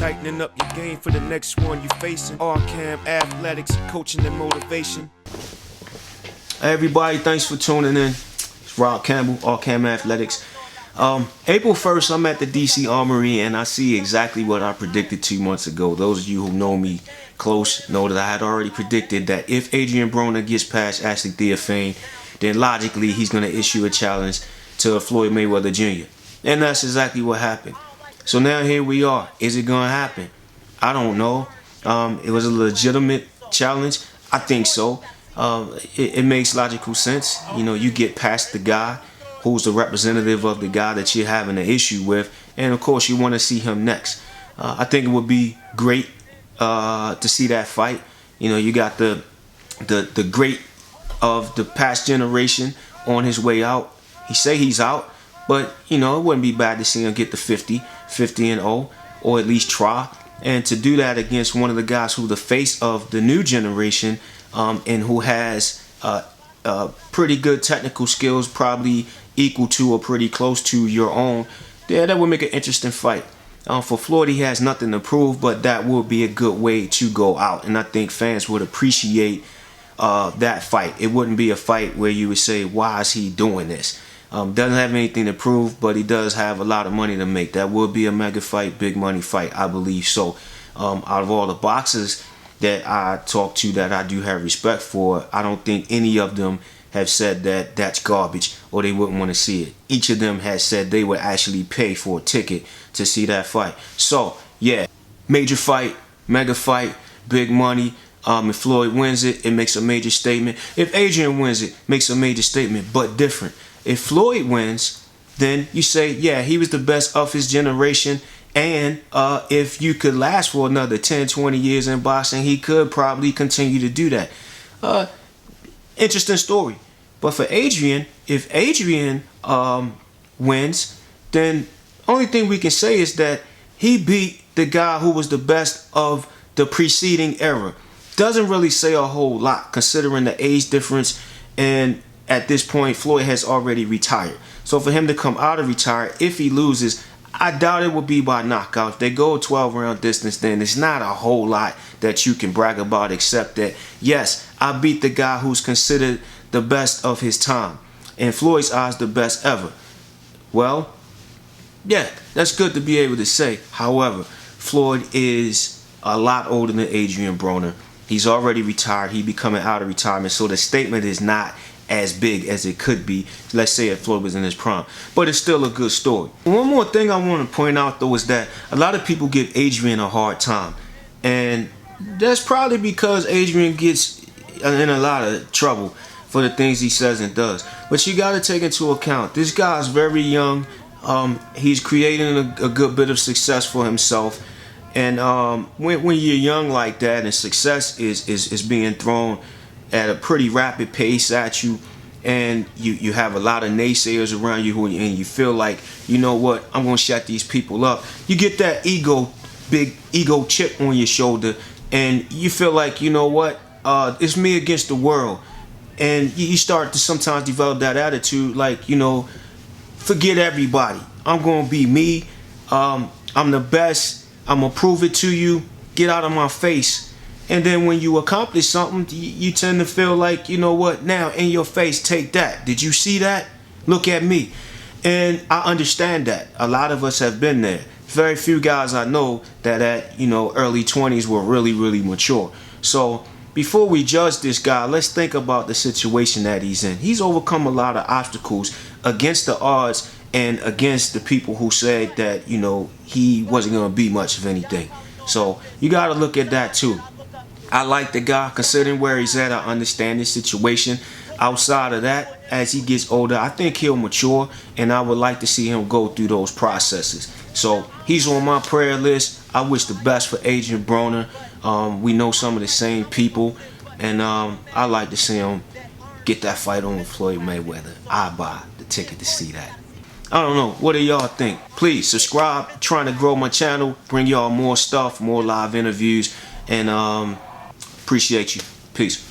Tightening up your game for the next one you facing. Arkham Athletics, coaching and motivation. Hey everybody, thanks for tuning in. It's Rob Campbell, Arkham Athletics. April 1st, I'm at the DC Armory and I see exactly what I predicted 2 months ago. Those of you who know me close know that I had already predicted that if Adrien Broner gets past Ashley Theophane, then logically he's going to issue a challenge to Floyd Mayweather Jr. And that's exactly what happened. So now here we are. Is it going to happen? I don't know. It was a legitimate challenge. I think so. It makes logical sense. You know, you get past the guy who's the representative of the guy that you're having an issue with, and of course you want to see him next. I think it would be great to see that fight. You know, you got the great of the past generation on his way out. He say he's out, but you know, it wouldn't be bad to see him get the 50-0, or at least try. And to do that against one of the guys who's the face of the new generation, and who has pretty good technical skills, probably equal to or pretty close to your own, yeah, that would make an interesting fight. For Floyd, he has nothing to prove, but that would be a good way to go out, and I think fans would appreciate that fight. It wouldn't be a fight where you would say, why is he doing this? Doesn't have anything to prove, but he does have a lot of money to make. That would be a mega fight, big money fight, I believe so. Out of all the boxers that I talk to that I do have respect for, I don't think any of them have said that that's garbage or they wouldn't want to see it. Each of them has said they would actually pay for a ticket to see that fight. So yeah, major fight, mega fight, big money. If Floyd wins it, it makes a major statement. If Adrien wins it, makes a major statement, but different. If Floyd wins, then you say, yeah, he was the best of his generation. And if you could last for another 10-20 years in boxing, he could probably continue to do that. Interesting story. But for Adrien, if Adrien wins, then only thing we can say is that he beat the guy who was the best of the preceding era. Doesn't really say a whole lot considering the age difference, and at this point Floyd has already retired. So for him to come out of retire, if he loses, I doubt it will be by knockout. If they go a 12-round distance, then it's not a whole lot that you can brag about, except that, yes, I beat the guy who's considered the best of his time. In Floyd's eyes, the best ever. Well, yeah, that's good to be able to say. However, Floyd is a lot older than Adrien Broner. He's already retired. He'd be coming out of retirement. So the statement is not as big as it could be, let's say if Floyd was in his prime. But it's still a good story. One more thing I want to point out though is that a lot of people give Adrien a hard time. And that's probably because Adrien gets in a lot of trouble for the things he says and does. But you got to take into account, this guy's very young. He's creating a good bit of success for himself. And when you're young like that and success is being thrown at a pretty rapid pace at you, and you have a lot of naysayers around you and you feel like, you know what, I'm gonna shut these people up. You get that big ego chip on your shoulder, and you feel like, you know what, it's me against the world. And you start to sometimes develop that attitude like, you know, forget everybody, I'm gonna be me, I'm the best, I'm gonna prove it to you, get out of my face. And then when you accomplish something, you tend to feel like, you know what, now in your face, take that. Did you see that? Look at me. And I understand that. A lot of us have been there. Very few guys I know that at, you know, early 20s were really, really mature. So before we judge this guy, let's think about the situation that he's in. He's overcome a lot of obstacles against the odds and against the people who said that, you know, he wasn't going to be much of anything. So you got to look at that too. I like the guy, considering where he's at. I understand his situation. Outside of that, as he gets older, I think he'll mature, and I would like to see him go through those processes. So he's on my prayer list. I wish the best for Adrien Broner. We know some of the same people, and I like to see him get that fight on with Floyd Mayweather. I buy the ticket to see that. I don't know. What do y'all think? Please subscribe. I'm trying to grow my channel, bring y'all more stuff, more live interviews, and appreciate you. Peace.